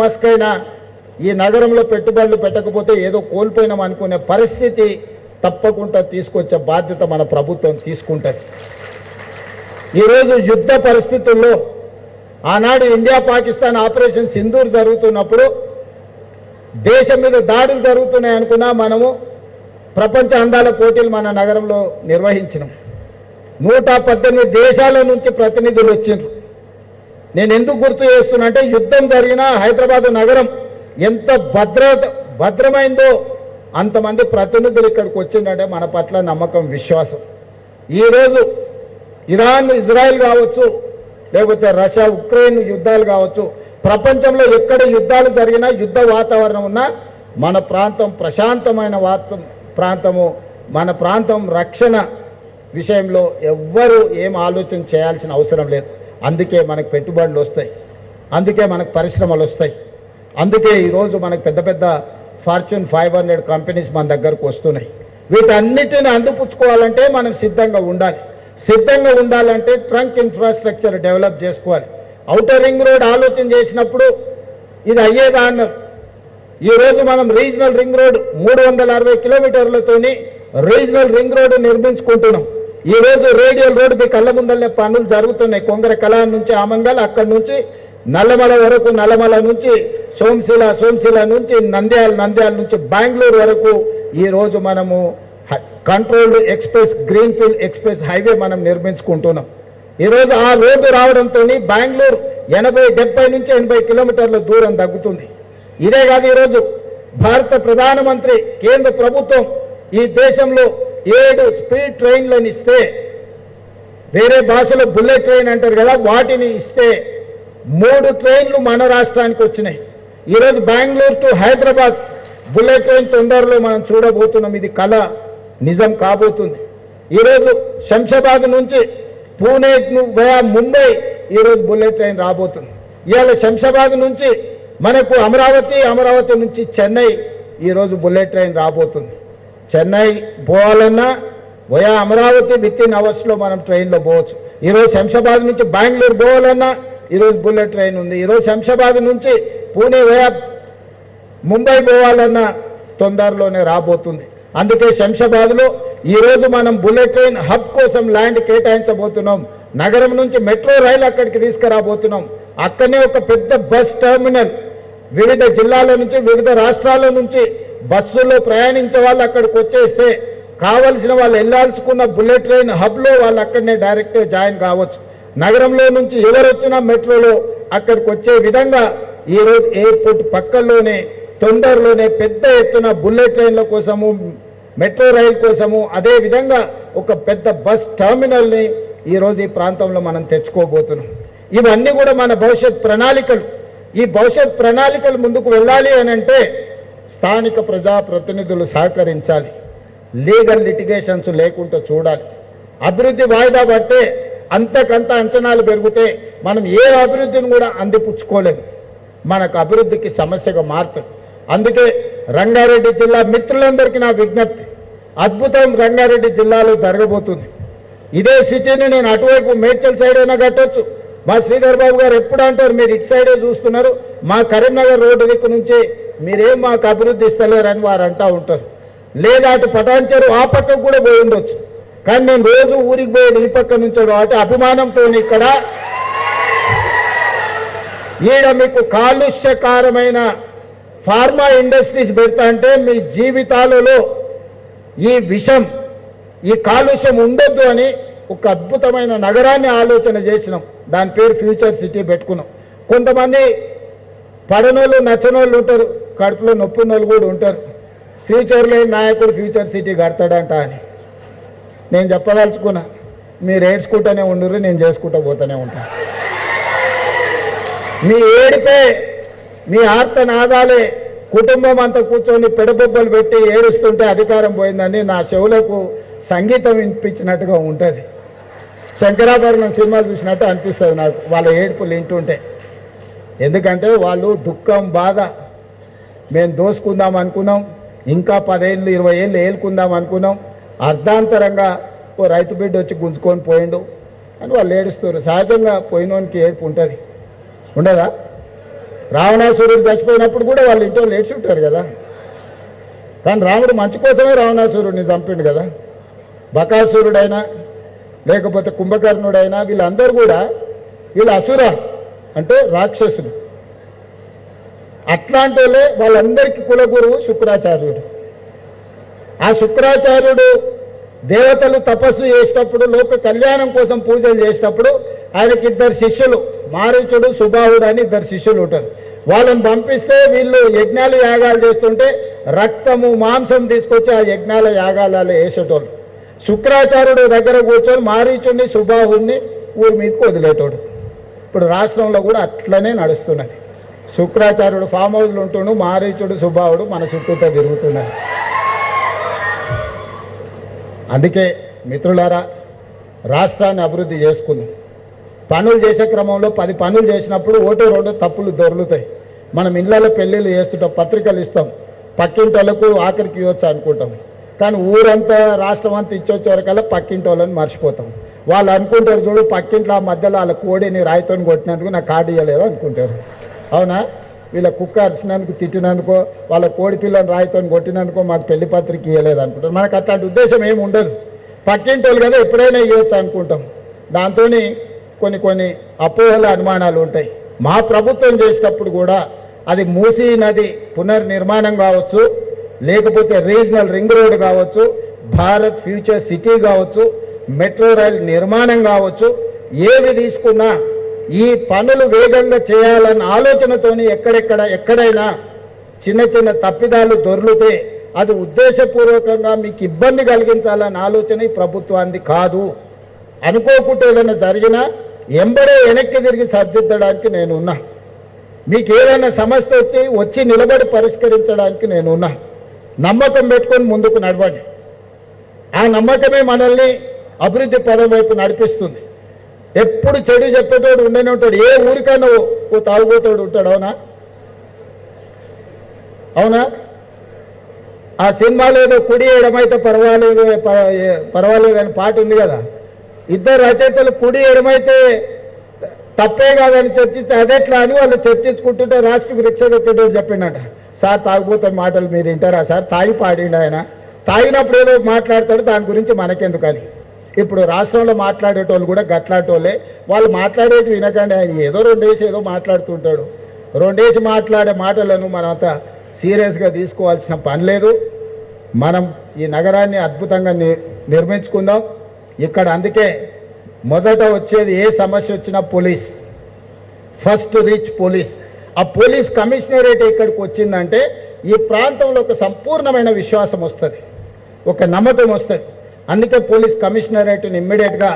Musk అయినా ఈ నగరంలో పెట్టుబడులు పెట్టకపోతే ఏదో కోల్పోయినాం అనుకునే పరిస్థితి తప్పకుండా తీసుకొచ్చే బాధ్యత మన ప్రభుత్వం తీసుకుంటుంది. ఈరోజు యుద్ధ పరిస్థితుల్లో ఆనాడు ఇండియా పాకిస్తాన్ ఆపరేషన్ సింధూర్ జరుగుతున్నప్పుడు దేశం మీద దాడులు జరుగుతున్నాయి అనుకున్నా మనము ప్రపంచ అందాల పోటీలు మన నగరంలో నిర్వహించినాం. 118 దేశాల నుంచి ప్రతినిధులు వచ్చిండ్రు. నేను ఎందుకు గుర్తు చేస్తున్నా అంటే యుద్ధం జరిగిన హైదరాబాద్ నగరం ఎంత భద్రమైందో అంతమంది ప్రతినిధులు ఇక్కడికి వచ్చిందంటే మన పట్ల నమ్మకం, విశ్వాసం. ఈరోజు ఇరాన్, ఇజ్రాయెల్ కావచ్చు, లేకపోతే రష్యా, ఉక్రెయిన్ యుద్ధాలు కావచ్చు, ప్రపంచంలో ఎక్కడ యుద్ధాలు జరిగినా యుద్ధ వాతావరణం ఉన్నా మన ప్రాంతం ప్రశాంతమైన ప్రాంతము. మన ప్రాంతం రక్షణ విషయంలో ఎవ్వరూ ఏం ఆలోచన చేయాల్సిన అవసరం లేదు. అందుకే మనకు పెట్టుబడులు వస్తాయి, అందుకే మనకు పరిశ్రమలు వస్తాయి, అందుకే ఈరోజు మనకు పెద్ద పెద్ద ఫార్చ్యూన్ 500 కంపెనీస్ మన దగ్గరకు వస్తున్నాయి. వీటన్నిటిని అందిపుచ్చుకోవాలంటే మనం సిద్ధంగా ఉండాలి. సిద్ధంగా ఉండాలంటే ట్రంక్ ఇన్ఫ్రాస్ట్రక్చర్ డెవలప్ చేసుకోవాలి. ఔటర్ రింగ్ రోడ్ ఆలోచన చేసినప్పుడు ఇది అయ్యేదా అన్నారు. ఈరోజు మనం రీజనల్ రింగ్ రోడ్ 360 కిలోమీటర్లతోని రీజనల్ రింగ్ రోడ్ నిర్మించుకుంటున్నాం. ఈరోజు రేడియల్ రోడ్ మీ కళ్ళ ముందరనే పనులు జరుగుతున్నాయి. కొంగర కళాన్ నుంచి ఆమంగల్, అక్కడి నుంచి నల్లమల వరకు, నల్లమల నుంచి సోమశిల నుంచి నంద్యాల నుంచి బెంగళూరు వరకు ఈరోజు మనము controlled express, greenfield express highway మనం నిర్మించుకుంటున్నాం. ఈరోజు ఆ రోడ్డు రావడంతో బెంగళూరు 70 నుంచి 80 కిలోమీటర్ల దూరం తగ్గుతుంది. ఇదే కాదు, ఈరోజు భారత ప్రధానమంత్రి, కేంద్ర ప్రభుత్వం ఈ దేశంలో 7 స్పీడ్ ట్రైన్లను ఇస్తే, వేరే భాషలో బుల్లెట్ ట్రైన్ అంటారు కదా, వాటిని ఇస్తే 3 ట్రైన్లు మన రాష్ట్రానికి వచ్చినాయి. ఈరోజు Bengaluru to Hyderabad bullet train తొందరలో మనం చూడబోతున్నాం. ఇది కళ నిజం కాబోతుంది. ఈరోజు శంషాబాద్ నుంచి పూణే వయా ముంబై ఈరోజు బుల్లెట్ ట్రైన్ రాబోతుంది. ఇవాళ శంషాబాద్ నుంచి మనకు అమరావతి నుంచి చెన్నై ఈరోజు బుల్లెట్ ట్రైన్ రాబోతుంది. చెన్నై పోవాలన్నా వయా అమరావతి వితిన్ అవర్స్లో మనం ట్రైన్లో పోవచ్చు. ఈరోజు శంషాబాద్ నుంచి బెంగళూరు పోవాలన్నా ఈరోజు బుల్లెట్ ట్రైన్ ఉంది. ఈరోజు శంషాబాద్ నుంచి పూణే వయా ముంబై పోవాలన్నా తొందరలోనే రాబోతుంది. అందుకే శంషాబాద్లో ఈరోజు మనం బుల్లెట్ ట్రైన్ హబ్ కోసం ల్యాండ్ కేటాయించబోతున్నాం. నగరం నుంచి మెట్రో రైలు అక్కడికి తీసుకురాబోతున్నాం. అక్కడనే ఒక పెద్ద బస్ టెర్మినల్, వివిధ జిల్లాల నుంచి, వివిధ రాష్ట్రాల నుంచి బస్సుల్లో ప్రయాణించే వాళ్ళు అక్కడికి వచ్చేస్తే కావలసిన వాళ్ళు వెళ్ళాల్చుకున్న బుల్లెట్ ట్రైన్ హబ్లో వాళ్ళు అక్కడనే డైరెక్ట్గా జాయిన్ కావచ్చు. నగరంలో నుంచి ఎవరు వచ్చినా మెట్రోలో అక్కడికి వచ్చే విధంగా ఈరోజు ఎయిర్పోర్ట్ పక్కల్లోనే తొందరలోనే పెద్ద ఎత్తున బుల్లెట్ ట్రైన్ల కోసము, మెట్రో రైలు కోసము, అదేవిధంగా ఒక పెద్ద బస్ టెర్మినల్ని ఈరోజు ఈ ప్రాంతంలో మనం తెచ్చుకోబోతున్నాం. ఇవన్నీ కూడా మన భవిష్యత్ ప్రణాళికలు. ఈ భవిష్యత్ ప్రణాళికలు ముందుకు వెళ్ళాలి అని అంటే స్థానిక ప్రజాప్రతినిధులు సహకరించాలి. లీగల్ లిటిగేషన్స్ లేకుండా చూడాలి. అభివృద్ధి వాయిదా పడితే అంతకంత అంచనాలు పెరిగితే మనం ఏ అభివృద్ధిని కూడా అందిపుచ్చుకోలేము. మనకు అభివృద్ధికి సమస్యగా మారుతుంది. అందుకే రంగారెడ్డి జిల్లా మిత్రులందరికీ నా విజ్ఞప్తి, అద్భుతం రంగారెడ్డి జిల్లాలో జరగబోతుంది. ఇదే సిటీని నేను అటువైపు మేడ్చల్ సైడ్ అయినా కట్టొచ్చు. మా శ్రీధర్ బాబు గారు ఎప్పుడు అంటారు, మీరు ఇటు సైడే చూస్తున్నారు, మా కరీంనగర్ రోడ్డు దిక్కు నుంచి మీరేం మాకు అభివృద్ధి ఇస్తలేరని వారు అంటూ ఉంటారు. లేదా అటు పటాన్చెరు ఆ పక్కకు కూడా పోయి ఉండొచ్చు. కానీ నేను రోజు ఊరికి పోయేది ఈ పక్క నుంచో కాబట్టి అభిమానంతో ఇక్కడ ఈడ మీకు కాలుష్యకారమైన ఫార్మా ఇండస్ట్రీస్ పెడతా అంటే మీ జీవితాలలో ఈ విషం, ఈ కాలుష్యం ఉండొద్దు అని ఒక అద్భుతమైన నగరాన్ని ఆలోచన చేసినాం. దాని పేరు ఫ్యూచర్ సిటీ పెట్టుకున్నాం. కొంతమంది పడనోళ్ళు నచ్చనోళ్ళు ఉంటారు, కడుపులో నొప్పినోళ్ళు కూడా ఉంటారు. ఫ్యూచర్లో నాయకుడు ఫ్యూచర్ సిటీ కడతాడంట అని నేను చెప్పదలుచుకున్నా. మీరు ఏడ్చుకుంటూనే ఉండరు, నేను చేసుకుంటూ పోతూనే ఉంటాను. మీ ఏడిపే, మీ ఆర్తనాదాలే కుటుంబం అంతా కూర్చొని పెడబొబ్బలు పెట్టి ఏడుస్తుంటే అధికారం పోయిందని నా చెవులకు సంగీతం వినిపించినట్టుగా ఉంటుంది. శంకరాభరణం సినిమా చూసినట్టు అనిపిస్తుంది నాకు వాళ్ళ ఏడుపులు వింటుంటే. ఎందుకంటే వాళ్ళు దుఃఖం, బాధ, మేము దోసుకుందాం అనుకున్నాం, ఇంకా 10 ఏళ్ళు 20 ఏళ్ళు ఏలుకుందాం అనుకున్నాం, అర్ధాంతరంగా ఓ రైతు బిడ్డ వచ్చి గుంజుకొని పోయిండు అని వాళ్ళు ఏడుస్తారు. సహజంగా పోయినోనికి ఏడుపు ఉంటుంది, ఉండదా? రావణాసురుడు చచ్చిపోయినప్పుడు కూడా వాళ్ళ ఇంట్లో లేచి ఉంటారు కదా. కానీ రాముడు మంచి కోసమే రావణాసురుడిని చంపిండు కదా. బకాసురుడైనా లేకపోతే కుంభకర్ణుడైనా వీళ్ళందరూ కూడా వీళ్ళు అసుర అంటే రాక్షసులు. అట్లాంటి వాళ్ళే వాళ్ళందరికీ కులగురువు శుక్రాచార్యుడు. ఆ శుక్రాచార్యుడు దేవతలు తపస్సు చేసేటప్పుడు లోక కళ్యాణం కోసం పూజలు చేసేటప్పుడు ఆయనకి ఇద్దరు శిష్యులు మారీచుడు సుబాహుడు అని ఇద్దరు శిష్యులు ఉంటారు. వాళ్ళని పంపిస్తే వీళ్ళు యజ్ఞాలు యాగాలు చేస్తుంటే రక్తము మాంసం తీసుకొచ్చి ఆ యజ్ఞాల యాగాలలో వేసేటోళ్ళు. శుక్రాచార్యుడు దగ్గర కూర్చొని మారీచుడిని సుబాహుడిని ఊరి మీదకి వదిలేటోడు. ఇప్పుడు రాష్ట్రంలో కూడా అట్లనే నడుస్తున్నది. శుక్రాచార్యుడు ఫామ్ హౌస్లు ఉంటుండు, మారీచుడు సుబాహుడు మన చుట్టూతో తిరుగుతున్నారు. అందుకే మిత్రులారా, రాష్ట్రాన్ని అభివృద్ధి చేసుకుందాం. పనులు చేసే క్రమంలో 10 పనులు చేసినప్పుడు 1-2 తప్పులు దొరుకుతాయి. మనం ఇళ్ళలో పెళ్ళిళ్ళు చేస్తుంటాం, పత్రికలు ఇస్తాం, పక్కింటి వాళ్ళకు ఆఖరికి ఇవ్వచ్చు అనుకుంటాం. కానీ ఊరంతా రాష్ట్రం అంతా ఇచ్చొచ్చే వరకల్లా పక్కింటి వాళ్ళని మర్చిపోతాం. వాళ్ళు అనుకుంటారు, చూడు పక్కింట్లో ఆ మధ్యలో వాళ్ళ కోడిని రాయితో కొట్టినందుకు నాకు కార్డు ఇవ్వలేదు అనుకుంటారు. అవునా? వీళ్ళ కుక్క అరిచినందుకు తిట్టినందుకో వాళ్ళ కోడి పిల్లని రాయితో కొట్టినందుకో మాకు పెళ్లి పత్రిక ఇవ్వలేదు అనుకుంటారు. మనకు అట్లాంటి ఉద్దేశం ఏమి ఉండదు. పక్కింటి వాళ్ళు కదా ఎప్పుడైనా ఇవ్వచ్చు అనుకుంటాం. దాంతో కొన్ని అపోహల అనుమానాలు ఉంటాయి. మా ప్రభుత్వం చేసేటప్పుడు కూడా అది మూసీ నది పునర్నిర్మాణం కావచ్చు, లేకపోతే రీజనల్ రింగ్ రోడ్ కావచ్చు, భారత్ ఫ్యూచర్ సిటీ కావచ్చు, మెట్రో రైల్ నిర్మాణం కావచ్చు, ఏవి తీసుకున్నా ఈ పనులు వేగంగా చేయాలన్న ఆలోచనతోని ఎక్కడైనా చిన్న తప్పిదాలు దొర్లితే అది ఉద్దేశపూర్వకంగా మీకు ఇబ్బంది కలిగించాలన్న ఆలోచన ఈ ప్రభుత్వానికి కాదు. అనుకోకుండా ఏదైనా జరిగినా ఎంబడే వెనక్కి తిరిగి సర్దిద్దడానికి నేనున్నా. మీకు ఏదైనా సమస్య వచ్చి నిలబడి పరిష్కరించడానికి నేనున్నా. నమ్మకం పెట్టుకొని ముందుకు నడవండి. ఆ నమ్మకమే మనల్ని అభివృద్ధి పదం వైపు నడిపిస్తుంది. ఎప్పుడు చెడు చెప్పేటోడు ఉండనే ఉంటాడు. ఏ ఊరికైనా ఓ తాగుబోతాడు ఉంటాడు. అవునా? ఆ సినిమాలో ఏదో కుడి ఎడమైతే పర్వాలేదు అని పాట ఉంది కదా. ఇద్దరు రచయితలు కుడి ఎడమైతే తప్పే కాదని చర్చిస్తే అదెట్లా అని వాళ్ళు చర్చించుకుంటుంటే రాష్ట్ర రిక్ష దొక్కేటోడు చెప్పిండట, సార్ తాగుబోతున్న మాటలు మీరు వింటారా సార్? తాగి పాడిండు ఆయన. తాగినప్పుడు ఏదో మాట్లాడతాడు, దాని గురించి మనకెందుకని. ఇప్పుడు రాష్ట్రంలో మాట్లాడేటోళ్ళు కూడా గట్లాటోళ్ళే. వాళ్ళు మాట్లాడేటి వినకండి. ఆయన ఏదో 2 వేసి ఏదో మాట్లాడుతుంటాడు. 2 వేసి మాట్లాడే మాటలను మనం అంతా సీరియస్గా తీసుకోవాల్సిన పని లేదు. మనం ఈ నగరాన్ని అద్భుతంగా నిర్మించుకుందాం. ఇక్కడ అందుకే మొదట వచ్చేది ఏ సమస్య వచ్చినా పోలీస్, ఫస్ట్ రీచ్ పోలీస్. ఆ పోలీస్ కమిషనరేట్ ఇక్కడికి వచ్చిందంటే ఈ ప్రాంతంలో ఒక సంపూర్ణమైన విశ్వాసం వస్తుంది, ఒక నమ్మకం వస్తుంది. అందుకే పోలీస్ కమిషనరేట్ని ఇమ్మీడియట్గా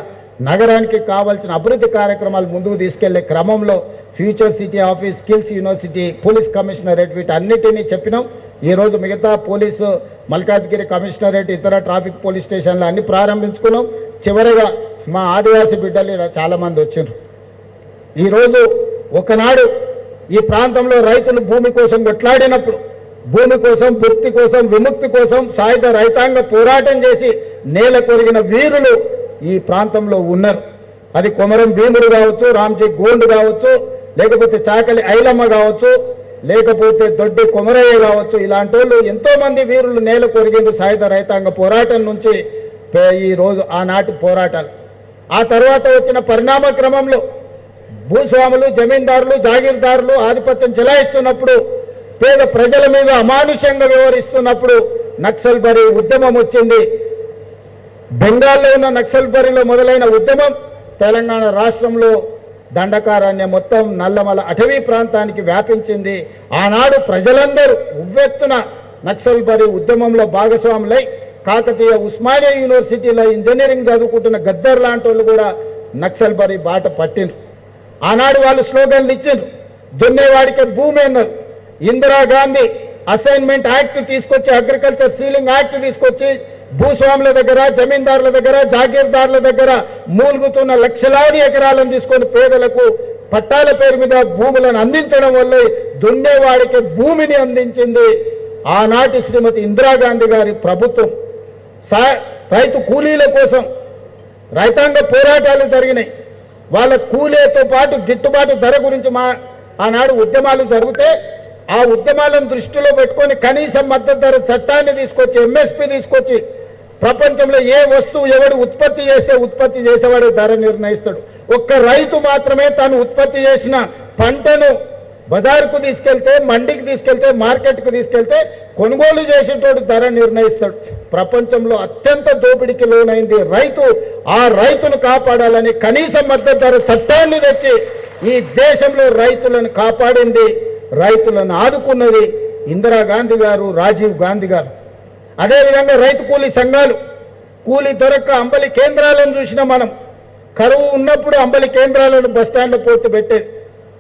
నగరానికి కావాల్సిన అభివృద్ధి కార్యక్రమాలు ముందుకు తీసుకెళ్లే క్రమంలో future city office, skills university, police commissionerate వీటన్నిటినీ చెప్పినాం. ఈరోజు మిగతా పోలీసు మల్కాజ్గిరి కమిషనరేట్, ఇతర ట్రాఫిక్ పోలీస్ స్టేషన్లు అన్ని ప్రారంభించుకున్నాం. చివరిగా మా ఆదివాసీ బిడ్డలు చాలామంది వచ్చారు. ఈరోజు ఒకనాడు ఈ ప్రాంతంలో రైతులు భూమి కోసం కొట్లాడినప్పుడు, భూమి కోసం, భుక్తి కోసం, విముక్తి కోసం సాయుధ రైతాంగ పోరాటం చేసి నేల కొరిగిన వీరులు ఈ ప్రాంతంలో ఉన్నారు. అది కొమరం భీముడు కావచ్చు, రామ్జీ గోండ్ కావచ్చు, లేకపోతే చాకలి ఐలమ్మ కావచ్చు, లేకపోతే దొడ్డి కొమరయ్య కావచ్చు. ఇలాంటి వాళ్ళు ఎంతోమంది వీరులు నేల కొరిగిండ్రు సాయుధ రైతాంగ పోరాటం నుంచి. ఈరోజు ఆనాటి పోరాటాలు ఆ తర్వాత వచ్చిన పరిణామ క్రమంలో భూస్వాములు, జమీందారులు, జాగీర్దారులు ఆధిపత్యం చెలాయిస్తున్నప్పుడు, పేద ప్రజల మీద అమానుషంగా వ్యవహరిస్తున్నప్పుడు నక్సల్బరీ ఉద్యమం వచ్చింది. బెంగాల్లో ఉన్న నక్సల్బరీలో మొదలైన ఉద్యమం తెలంగాణ రాష్ట్రంలో దండకారణ్యం మొత్తం నల్లమల అటవీ ప్రాంతానికి వ్యాపించింది. ఆనాడు ప్రజలందరూ ఉవ్వెత్తున నక్సల్బరీ ఉద్యమంలో భాగస్వాములై కాకతీయ ఉస్మానియా యూనివర్సిటీలో ఇంజనీరింగ్ చదువుకుంటున్న గద్దర్ లాంటి వాళ్ళు కూడా నక్సల్బరీ బాట పట్టిండ్రు. ఆనాడు వాళ్ళు స్లోగన్లు ఇచ్చిండ్రు, దున్నేవాడికి భూమి అన్నారు. ఇందిరాగాంధీ అసైన్మెంట్ యాక్ట్ తీసుకొచ్చి, అగ్రికల్చర్ సీలింగ్ యాక్ట్ తీసుకొచ్చి భూస్వాముల దగ్గర, జమీందారుల దగ్గర, జాగీర్దారుల దగ్గర మూలుగుతున్న లక్షలాది ఎకరాలను తీసుకొని పేదలకు పట్టాల పేరు మీద భూములను అందించడం వల్ల దున్నేవాడికి భూమిని అందించింది ఆనాటి శ్రీమతి ఇందిరాగాంధీ గారి ప్రభుత్వం. రైతు కూలీల కోసం రైతాంగ పోరాటాలు జరిగినాయి. వాళ్ళ కూలీతో పాటు గిట్టుబాటు ధర గురించి ఆనాడు ఉద్యమాలు జరిగితే ఆ ఉద్యమాలను దృష్టిలో పెట్టుకొని కనీస మద్దతు ధర చట్టాన్ని తీసుకొచ్చి ఎంఎస్పి తీసుకొచ్చి ప్రపంచంలో ఏ వస్తువు ఎవడు ఉత్పత్తి చేస్తే ఉత్పత్తి చేసేవాడు ధర నిర్ణయిస్తాడు. ఒక్క రైతు మాత్రమే తాను ఉత్పత్తి చేసిన పంటను బజారుకు తీసుకెళ్తే, మండికి తీసుకెళ్తే, మార్కెట్కు తీసుకెళ్తే కొనుగోలు చేసేటోడు ధర నిర్ణయిస్తాడు. ప్రపంచంలో అత్యంత దోపిడీకి లోనైంది రైతు. ఆ రైతును కాపాడాలని కనీస మద్దతు ధర చట్టాన్ని తెచ్చి ఈ దేశంలో రైతులను కాపాడింది, రైతులను ఆదుకున్నది ఇందిరాగాంధీ గారు, రాజీవ్ గాంధీ గారు. అదేవిధంగా రైతు కూలీ సంఘాలు, కూలీ దొరక్క అంబలి కేంద్రాలను చూసినా మనం. కరువు ఉన్నప్పుడు అంబలి కేంద్రాలను బస్టాండ్లో పోతే పెట్టేది.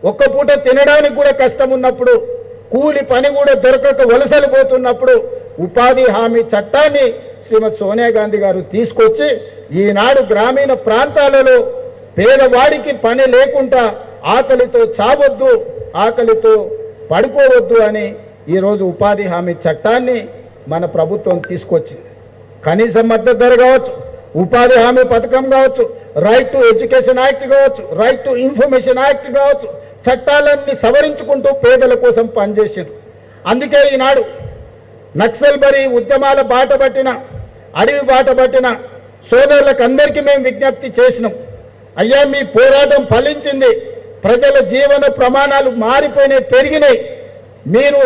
ఒక్క పూట తినడానికి కూడా కష్టం ఉన్నప్పుడు, కూలి పని కూడా దొరకక వలసలు పోతున్నప్పుడు ఉపాధి హామీ చట్టాన్ని శ్రీమతి సోనియా గాంధీ గారు తీసుకొచ్చి ఈనాడు గ్రామీణ ప్రాంతాలలో పేదవాడికి పని లేకుండా ఆకలితో చావద్దు, ఆకలితో పడుకోవద్దు అని ఈరోజు ఉపాధి హామీ చట్టాన్ని మన ప్రభుత్వం తీసుకొచ్చింది. కనీస మద్దతు ధర కావచ్చు, ఉపాధి హామీ పథకం కావచ్చు, రైట్ టు ఎడ్యుకేషన్ యాక్ట్ కావచ్చు, రైట్ టు ఇన్ఫర్మేషన్ యాక్ట్ కావచ్చు, చట్టాలన్నీ సవరించుకుంటూ పేదల కోసం పనిచేసారు. అందుకే ఈనాడు నక్సల్ బరి ఉద్యమాల బాట పట్టిన, అడవి బాట పట్టిన సోదరులకు అందరికీ మేము విజ్ఞప్తి చేసినాం. అయ్యా, మీ పోరాటం ఫలించింది, ప్రజల జీవన ప్రమాణాలు మారిపోయినాయి, పెరిగినాయి. మీరు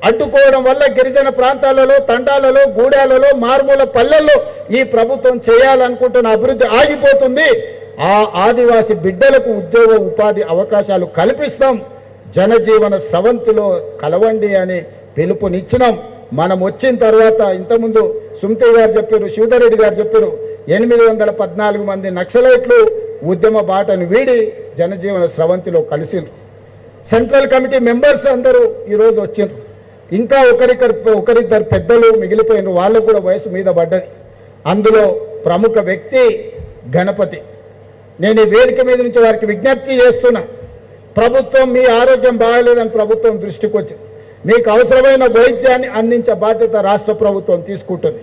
అడ్డుకోవడం వల్ల గిరిజన ప్రాంతాలలో, తండాలలో, గూడాలలో, మారుమూల పల్లెల్లో ఈ ప్రభుత్వం చేయాలనుకుంటున్న అభివృద్ధి ఆగిపోతుంది. ఆ ఆదివాసి బిడ్డలకు ఉద్యోగ ఉపాధి అవకాశాలు కల్పిస్తాం, జనజీవన స్రవంతిలో కలవండి అని పిలుపునిచ్చినాం. మనం వచ్చిన తర్వాత ఇంతకుముందు సుమతి గారు చెప్పారు, శివధర్ రెడ్డి గారు చెప్పారు, 814 మంది నక్సలైట్లు ఉద్యమ బాటను వీడి జనజీవన స్రవంతిలో కలిసిరు. సెంట్రల్ కమిటీ మెంబర్స్ అందరూ ఈరోజు వచ్చిండ్రు. ఇంకా ఒకరిద్దరు పెద్దలు మిగిలిపోయినారు, వాళ్ళకు కూడా వయసు మీద పడ్డది. అందులో ప్రముఖ వ్యక్తి గణపతి. నేను ఈ వేదిక మీద నుంచి వారికి విజ్ఞప్తి చేస్తున్నా, ప్రభుత్వం మీ ఆరోగ్యం బాగాలేదని ప్రభుత్వం దృష్టికి వచ్చింది, మీకు అవసరమైన వైద్యాన్ని అందించే బాధ్యత రాష్ట్ర ప్రభుత్వం తీసుకుంటుంది,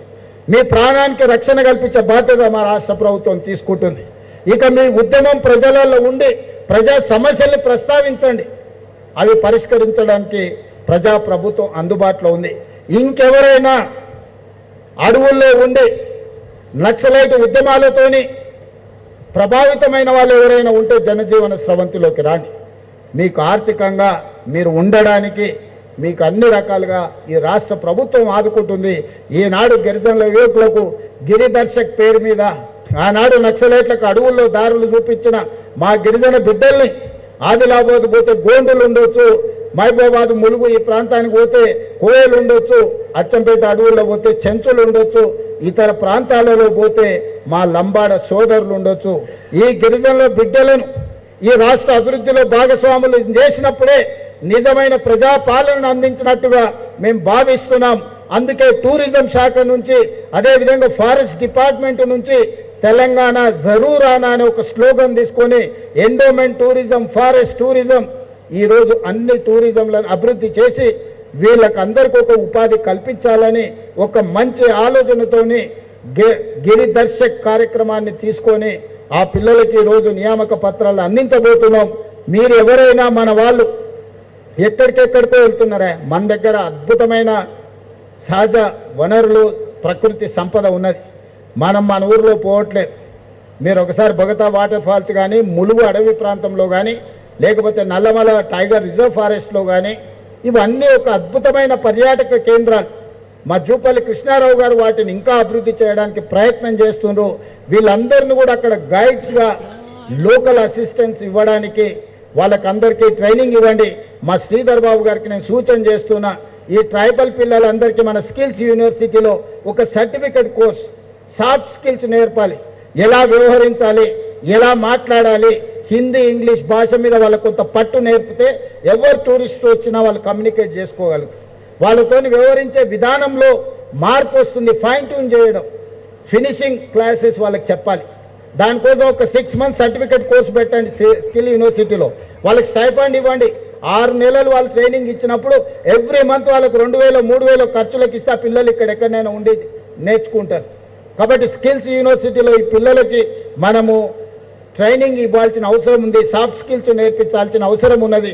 మీ ప్రాణానికి రక్షణ కల్పించే బాధ్యత మా రాష్ట్ర ప్రభుత్వం తీసుకుంటుంది. ఇక మీ ఉద్యమం ప్రజలలో ఉండి ప్రజా సమస్యల్ని ప్రస్తావించండి, అవి పరిష్కరించడానికి ప్రజా ప్రభుత్వం అందుబాటులో ఉంది. ఇంకెవరైనా అడవుల్లో ఉండి నక్సలైట్ ఉద్యమాలతోని ప్రభావితమైన వాళ్ళు ఎవరైనా ఉంటే జనజీవన స్రవంతిలోకి రాండి. మీకు ఆర్థికంగా మీరు ఉండడానికి మీకు అన్ని రకాలుగా ఈ రాష్ట్ర ప్రభుత్వం ఆదుకుంటుంది. ఈనాడు గిరిజనుల యువకులకు గిరిదర్శక్ పేరు మీద ఆనాడు నక్సలైట్లకు అడవుల్లో దారులు చూపించిన మా గిరిజన బిడ్డల్ని ఆదిలాబాద్ పోతే గోండులు ఉండొచ్చు, మహబూబాబాద్ ములుగు ఈ ప్రాంతానికి పోతే కోయలు ఉండొచ్చు, అచ్చంపేట అడవుల్లో పోతే చెంచులు ఉండొచ్చు, ఇతర ప్రాంతాలలో పోతే మా లంబాడ సోదరులు ఉండొచ్చు. ఈ గిరిజనుల బిడ్డలను ఈ రాష్ట్ర అభివృద్ధిలో భాగస్వాములు చేసినప్పుడే నిజమైన ప్రజాపాలనను అందించినట్టుగా మేము భావిస్తున్నాం. అందుకే టూరిజం శాఖ నుంచి, అదేవిధంగా ఫారెస్ట్ డిపార్ట్మెంట్ నుంచి తెలంగాణ జరూర్ ఆనా అనే ఒక స్లోగన్ తీసుకొని ఎండోమెంట్ టూరిజం, ఫారెస్ట్ టూరిజం, ఈరోజు అన్ని టూరిజంలను అభివృద్ధి చేసి వీళ్ళకందరికీ ఒక ఉపాధి కల్పించాలని ఒక మంచి ఆలోచనతోని గిరిదర్శక్ కార్యక్రమాన్ని తీసుకొని ఆ పిల్లలకి ఈరోజు నియామక పత్రాలు అందించబోతున్నాం. మీరు ఎవరైనా మన వాళ్ళు ఎక్కడికెక్కడికో వెళ్తున్నారా, మన దగ్గర అద్భుతమైన సహజ వనరులు, ప్రకృతి సంపద ఉన్నది. మనం మన ఊర్లో పోవట్లేదు. మీరు ఒకసారి బొగతా వాటర్ ఫాల్స్ కానీ, ములుగు అడవి ప్రాంతంలో కానీ, లేకపోతే నల్లమల టైగర్ రిజర్వ్ ఫారెస్ట్లో కానీ, ఇవన్నీ ఒక అద్భుతమైన పర్యాటక కేంద్రాలు. మా జూపల్లి కృష్ణారావు గారు వాటిని ఇంకా అభివృద్ధి చేయడానికి ప్రయత్నం చేస్తున్నారు. వీళ్ళందరినీ కూడా అక్కడ గైడ్స్గా లోకల్ అసిస్టెన్స్ ఇవ్వడానికి వాళ్ళకందరికీ ట్రైనింగ్ ఇవ్వండి. మా శ్రీధర్ బాబు గారికి నేను సూచన చేస్తున్నా, ఈ ట్రైబల్ పిల్లలందరికీ మన స్కిల్స్ యూనివర్సిటీలో ఒక సర్టిఫికెట్ కోర్స్, సాఫ్ట్ స్కిల్స్ నేర్పాలి. ఎలా వ్యవహరించాలి, ఎలా మాట్లాడాలి, హిందీ ఇంగ్లీష్ భాష మీద వాళ్ళకు కొంత పట్టు నేర్పితే ఎవరు టూరిస్ట్ వచ్చినా వాళ్ళు కమ్యూనికేట్ చేసుకోగలుగుతారు. వాళ్ళతోని వ్యవహరించే విధానంలో మార్పు వస్తుంది. ఫైన్ ట్యూన్ చేయడం, ఫినిషింగ్ క్లాసెస్ వాళ్ళకి చెప్పాలి. దానికోసం ఒక 6 months సర్టిఫికెట్ కోర్స్ పెట్టండి స్కిల్ యూనివర్సిటీలో. వాళ్ళకి స్టైఫండ్ ఇవ్వండి. 6 నెలలు వాళ్ళు ట్రైనింగ్ ఇచ్చినప్పుడు ఎవ్రీ మంత్ వాళ్ళకు 2000 3000 ఖర్చులకు ఇస్తే ఆ పిల్లలు ఇక్కడ ఎక్కడైనా ఉండి నేర్చుకుంటారు. కాబట్టి స్కిల్స్ యూనివర్సిటీలో ఈ పిల్లలకి మనము ట్రైనింగ్ ఇవ్వాల్సిన అవసరం ఉంది, సాఫ్ట్ స్కిల్స్ నేర్పించాల్సిన అవసరం ఉన్నది.